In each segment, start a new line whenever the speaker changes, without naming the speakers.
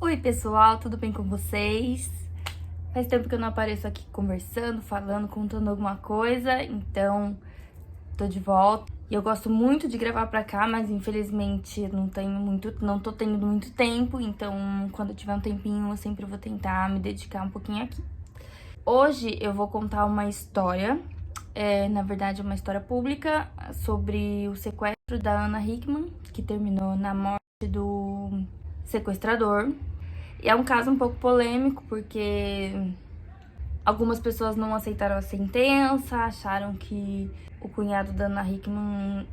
Oi pessoal, tudo bem com vocês? Faz tempo que eu não apareço aqui conversando, falando, contando alguma coisa, então tô de volta. E eu gosto muito de gravar pra cá, mas infelizmente não tô tendo muito tempo, então quando eu tiver um tempinho eu sempre vou tentar me dedicar um pouquinho aqui. Hoje eu vou contar uma história, na verdade uma história pública, sobre o sequestro da Ana Hickman, que terminou na morte do sequestrador. E é um caso um pouco polêmico, porque algumas pessoas não aceitaram a sentença, acharam que o cunhado da Ana Hickman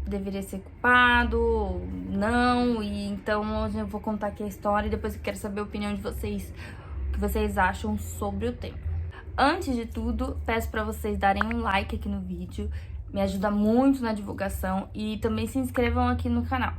deveria ser culpado, ou não, e então hoje eu vou contar aqui a história e depois eu quero saber a opinião de vocês, o que vocês acham sobre o tema. Antes de tudo, peço pra vocês darem um like aqui no vídeo, me ajuda muito na divulgação, e também se inscrevam aqui no canal.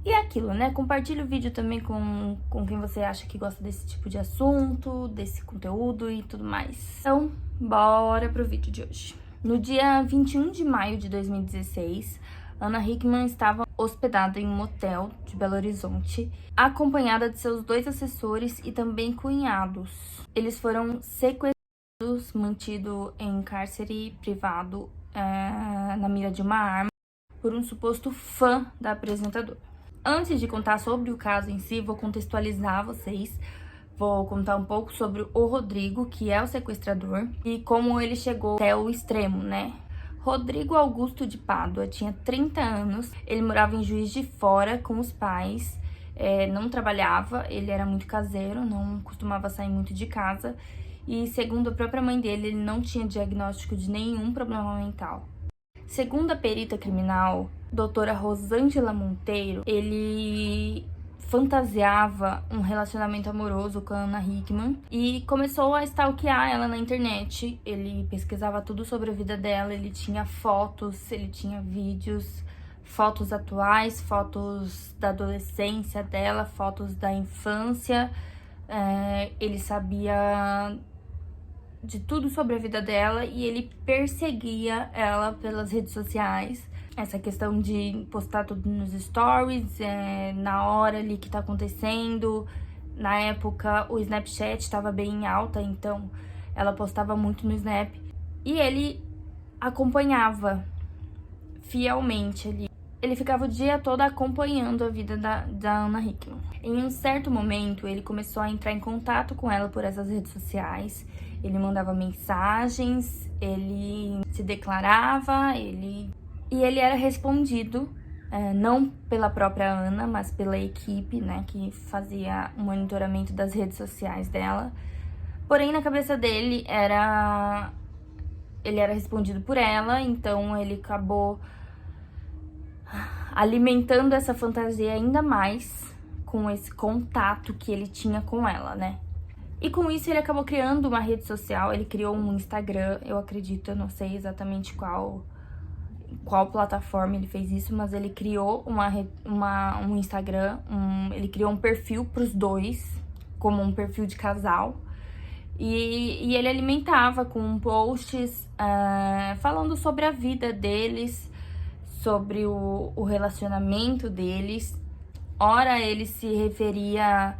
E é aquilo, né? Compartilhe o vídeo também com quem você acha que gosta desse tipo de assunto, desse conteúdo e tudo mais. Então, bora pro vídeo de hoje. No dia 21 de maio de 2016, Ana Hickman estava hospedada em um motel de Belo Horizonte, acompanhada de seus 2 assessores e também cunhados. Eles foram sequestrados, mantidos em cárcere privado na mira de uma arma por um suposto fã da apresentadora. Antes de contar sobre o caso em si, vou contextualizar vocês. Vou contar um pouco sobre o Rodrigo, que é o sequestrador, e como ele chegou até o extremo, né? Rodrigo Augusto de Pádua tinha 30 anos, ele morava em Juiz de Fora com os pais, não trabalhava, ele era muito caseiro, não costumava sair muito de casa, e segundo a própria mãe dele, ele não tinha diagnóstico de nenhum problema mental. Segundo a perita criminal, doutora Rosângela Monteiro, ele fantasiava um relacionamento amoroso com a Ana Hickman e começou a stalkear ela na internet. Ele pesquisava tudo sobre a vida dela, ele tinha fotos, ele tinha vídeos, fotos atuais, fotos da adolescência dela, fotos da infância. Ele sabia de tudo sobre a vida dela e ele perseguia ela pelas redes sociais. Essa questão de postar tudo nos stories, na hora ali que tá acontecendo. Na época, o Snapchat estava bem em alta, então ela postava muito no Snap. E ele acompanhava fielmente ali. Ele ficava o dia todo acompanhando a vida da Ana Hickman. Em um certo momento, ele começou a entrar em contato com ela por essas redes sociais. Ele mandava mensagens, ele se declarava, e ele era respondido, não pela própria Ana, mas pela equipe, né, que fazia o monitoramento das redes sociais dela. Porém, na cabeça dele, ele era respondido por ela, então ele acabou alimentando essa fantasia ainda mais com esse contato que ele tinha com ela, né? E com isso ele acabou criando uma rede social, ele criou um Instagram, eu acredito, eu não sei exatamente qual plataforma ele fez isso, mas ele criou um Instagram, ele criou um perfil pros dois, como um perfil de casal, e ele alimentava com posts falando sobre a vida deles, sobre o relacionamento deles. Ora ele se referia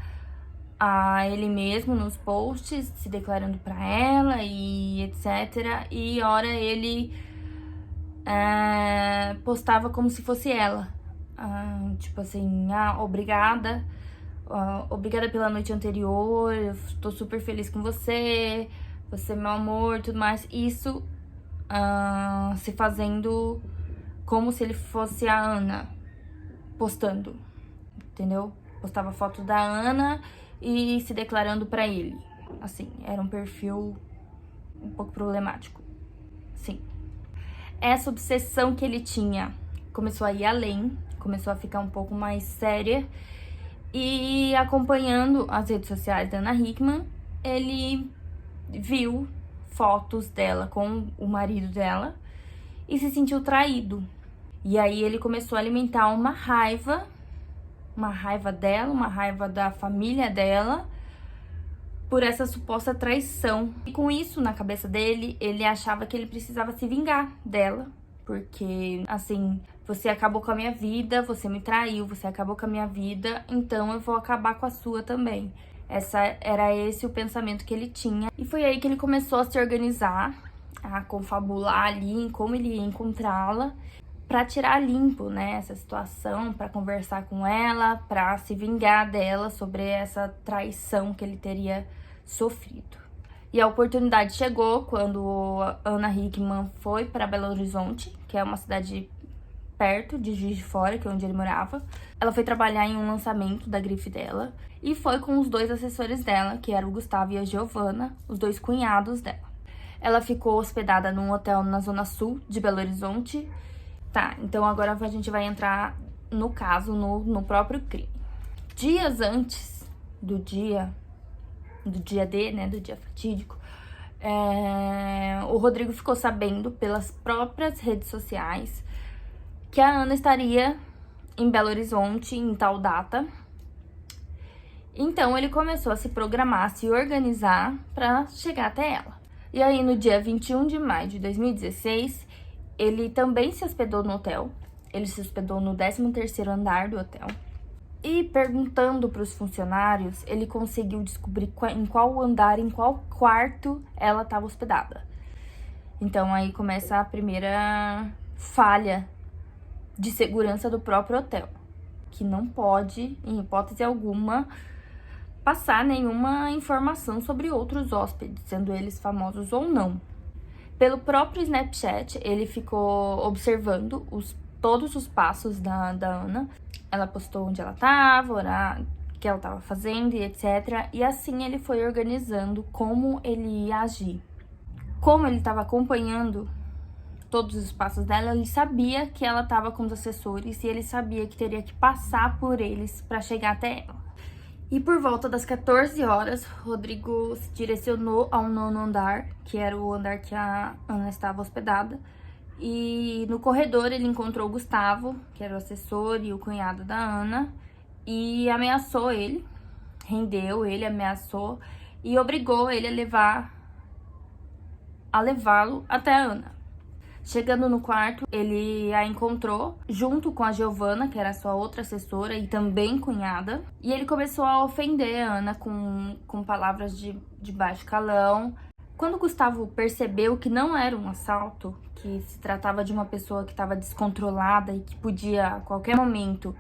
a ele mesmo nos posts, se declarando pra ela e etc. E ora ele postava como se fosse ela. Tipo assim, obrigada. Obrigada pela noite anterior, eu tô super feliz com você, você é meu amor, tudo mais. Isso se fazendo como se ele fosse a Ana, postando, entendeu? Postava foto da Ana e se declarando pra ele. Assim, era um perfil um pouco problemático. Sim. Essa obsessão que ele tinha começou a ir além, começou a ficar um pouco mais séria. E acompanhando as redes sociais da Ana Hickman, ele viu fotos dela com o marido dela e se sentiu traído. E aí ele começou a alimentar uma raiva dela, uma raiva da família dela, por essa suposta traição. E com isso na cabeça dele, ele achava que ele precisava se vingar dela, porque, assim, você acabou com a minha vida, você me traiu, você acabou com a minha vida, então eu vou acabar com a sua também. Era esse o pensamento que ele tinha. E foi aí que ele começou a se organizar, a confabular ali em como ele ia encontrá-la, pra tirar limpo, né, essa situação, pra conversar com ela, pra se vingar dela sobre essa traição que ele teria sofrido. E a oportunidade chegou quando a Ana Hickman foi para Belo Horizonte, que é uma cidade perto de Juiz de Fora, que é onde ele morava. Ela foi trabalhar em um lançamento da grife dela e foi com os 2 assessores dela, que eram o Gustavo e a Giovana, os 2 cunhados dela. Ela ficou hospedada num hotel na zona sul de Belo Horizonte. Tá, então agora a gente vai entrar no caso, no próprio crime. Dias antes do dia D, né, do dia fatídico, o Rodrigo ficou sabendo pelas próprias redes sociais que a Ana estaria em Belo Horizonte em tal data. Então ele começou a se programar, a se organizar para chegar até ela. E aí no dia 21 de maio de 2016, ele também se hospedou no hotel. Ele se hospedou no 13º andar do hotel. E perguntando para os funcionários, ele conseguiu descobrir em qual andar, em qual quarto ela estava hospedada. Então aí começa a primeira falha de segurança do próprio hotel, que não pode, em hipótese alguma, passar nenhuma informação sobre outros hóspedes, sendo eles famosos ou não. Pelo próprio Snapchat, ele ficou observando todos os passos da Ana. Ela postou onde ela estava, o que ela estava fazendo e etc. E assim ele foi organizando como ele ia agir. Como ele estava acompanhando todos os passos dela, ele sabia que ela estava com os assessores e ele sabia que teria que passar por eles para chegar até ela. E por volta das 14 horas, Rodrigo se direcionou ao 9º andar, que era o andar que a Ana estava hospedada. E no corredor ele encontrou o Gustavo, que era o assessor e o cunhado da Ana, e ameaçou ele, rendeu ele, ameaçou e obrigou ele a levá-lo até a Ana. Chegando no quarto, ele a encontrou junto com a Giovana, que era sua outra assessora e também cunhada. E ele começou a ofender a Ana com palavras de baixo calão. Quando o Gustavo percebeu que não era um assalto, que se tratava de uma pessoa que estava descontrolada e que podia, a qualquer momento,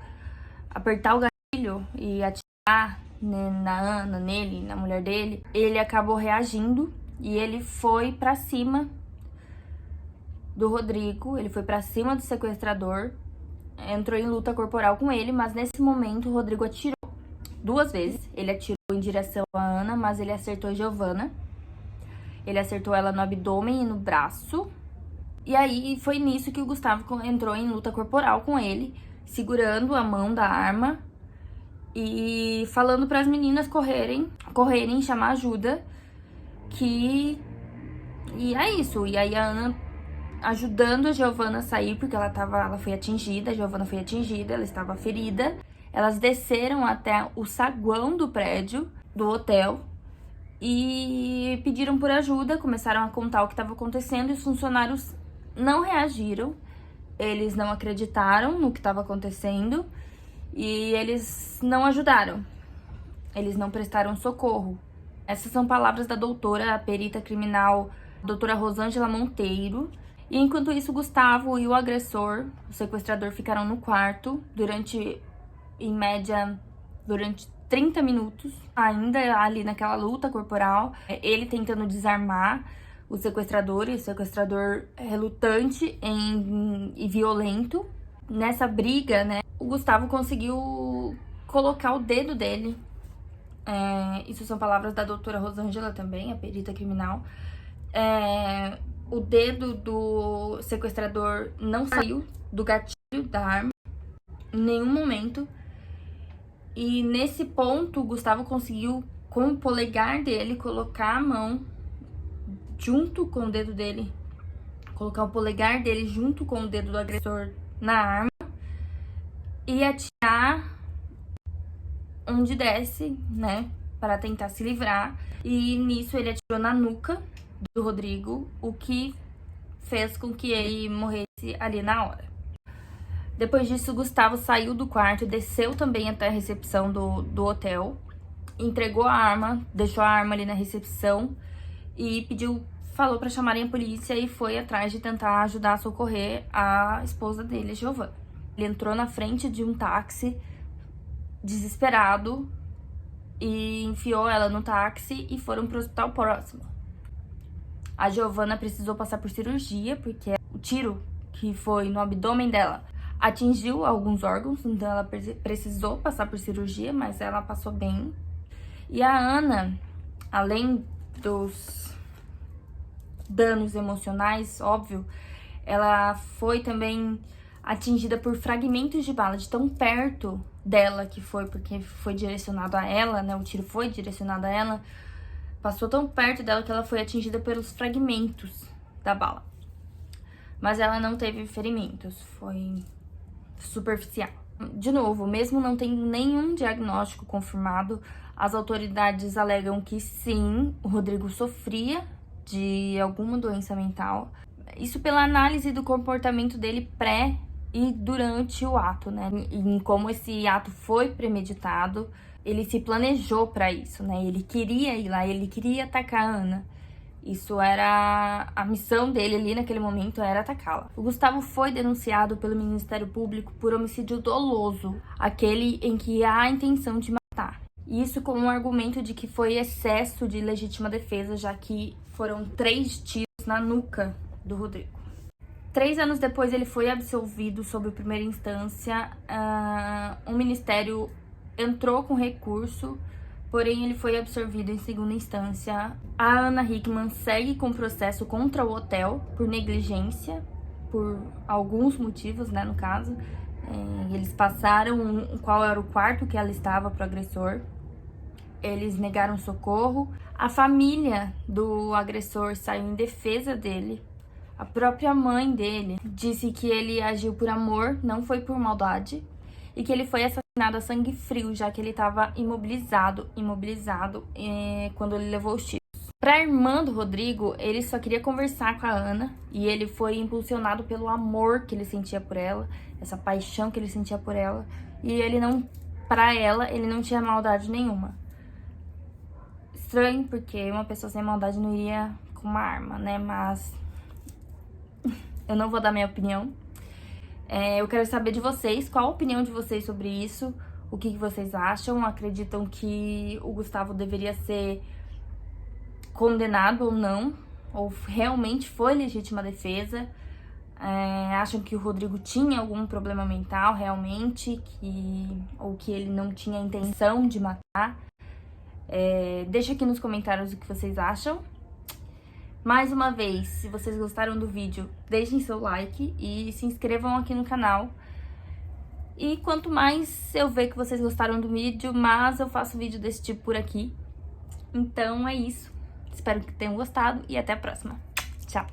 apertar o gatilho e atirar, né, na Ana, nele, na mulher dele, ele acabou reagindo e ele foi pra cima do Rodrigo, ele foi pra cima do sequestrador, entrou em luta corporal com ele, mas nesse momento o Rodrigo atirou 2 vezes. Ele atirou em direção à Ana, mas ele acertou a Giovana. Ele acertou ela no abdômen e no braço. E aí foi nisso que o Gustavo entrou em luta corporal com ele, segurando a mão da arma e falando para as meninas correrem, chamar ajuda, e é isso. E aí a Ana ajudando a Giovana a sair, porque ela foi atingida, a Giovana foi atingida, ela estava ferida. Elas desceram até o saguão do prédio, do hotel, e pediram por ajuda, começaram a contar o que estava acontecendo, e os funcionários não reagiram, eles não acreditaram no que estava acontecendo, e eles não ajudaram, eles não prestaram socorro. Essas são palavras da doutora, a perita criminal, doutora Rosângela Monteiro. E enquanto isso, Gustavo e o agressor, o sequestrador, ficaram no quarto em média, durante 30 minutos, ainda ali naquela luta corporal, ele tentando desarmar o sequestrador, e o sequestrador relutante e violento. Nessa briga, né, o Gustavo conseguiu colocar o dedo dele, isso são palavras da doutora Rosângela também, a perita criminal, o dedo do sequestrador não saiu do gatilho da arma em nenhum momento. E nesse ponto, o Gustavo conseguiu, com o polegar dele, colocar a mão junto com o dedo dele, colocar o polegar dele junto com o dedo do agressor na arma e atirar onde desce, né, para tentar se livrar. E nisso ele atirou na nuca do Rodrigo, o que fez com que ele morresse ali na hora. Depois disso, Gustavo saiu do quarto, desceu também até a recepção do hotel, entregou a arma, deixou a arma ali na recepção e falou pra chamarem a polícia e foi atrás de tentar ajudar a socorrer a esposa dele, Giovanna. Ele entrou na frente de um táxi, desesperado, e enfiou ela no táxi e foram pro hospital próximo. A Giovanna precisou passar por cirurgia, porque o tiro que foi no abdômen dela atingiu alguns órgãos, então ela precisou passar por cirurgia, mas ela passou bem. E a Ana, além dos danos emocionais, óbvio, ela foi também atingida por fragmentos de bala, de tão perto dela que foi, porque foi direcionado a ela, né? O tiro foi direcionado a ela, passou tão perto dela que ela foi atingida pelos fragmentos da bala. Mas ela não teve ferimentos, foi superficial. De novo, mesmo não tendo nenhum diagnóstico confirmado, as autoridades alegam que sim, o Rodrigo sofria de alguma doença mental. Isso pela análise do comportamento dele pré e durante o ato, né? Em como esse ato foi premeditado, ele se planejou para isso, né? Ele queria ir lá, ele queria atacar a Ana. Isso era a missão dele ali naquele momento, era atacá-la. O Gustavo foi denunciado pelo Ministério Público por homicídio doloso, aquele em que há a intenção de matar. Isso com um argumento de que foi excesso de legítima defesa, já que foram 3 tiros na nuca do Rodrigo. 3 anos depois ele foi absolvido sob primeira instância. O Ministério entrou com recurso, porém ele foi absolvido em segunda instância. A Ana Hickman segue com processo contra o hotel por negligência, por alguns motivos, né, no caso. Eles passaram qual era o quarto que ela estava para o agressor. Eles negaram socorro. A família do agressor saiu em defesa dele. A própria mãe dele disse que ele agiu por amor, não foi por maldade. E que ele foi assassinado a sangue frio, já que ele estava imobilizado quando ele levou os tiros. Para a irmã do Rodrigo, ele só queria conversar com a Ana. E ele foi impulsionado pelo amor que ele sentia por ela, essa paixão que ele sentia por ela. E ele não, para ela, ele não tinha maldade nenhuma. Estranho, porque uma pessoa sem maldade não iria com uma arma, né? Mas eu não vou dar minha opinião. Eu quero saber de vocês, qual a opinião de vocês sobre isso, o que vocês acham, acreditam que o Gustavo deveria ser condenado ou não, ou realmente foi legítima defesa, acham que o Rodrigo tinha algum problema mental realmente, ou que ele não tinha intenção de matar. Deixa aqui nos comentários o que vocês acham. Mais uma vez, se vocês gostaram do vídeo, deixem seu like e se inscrevam aqui no canal. E quanto mais eu ver que vocês gostaram do vídeo, mais eu faço vídeo desse tipo por aqui. Então é isso. Espero que tenham gostado e até a próxima. Tchau!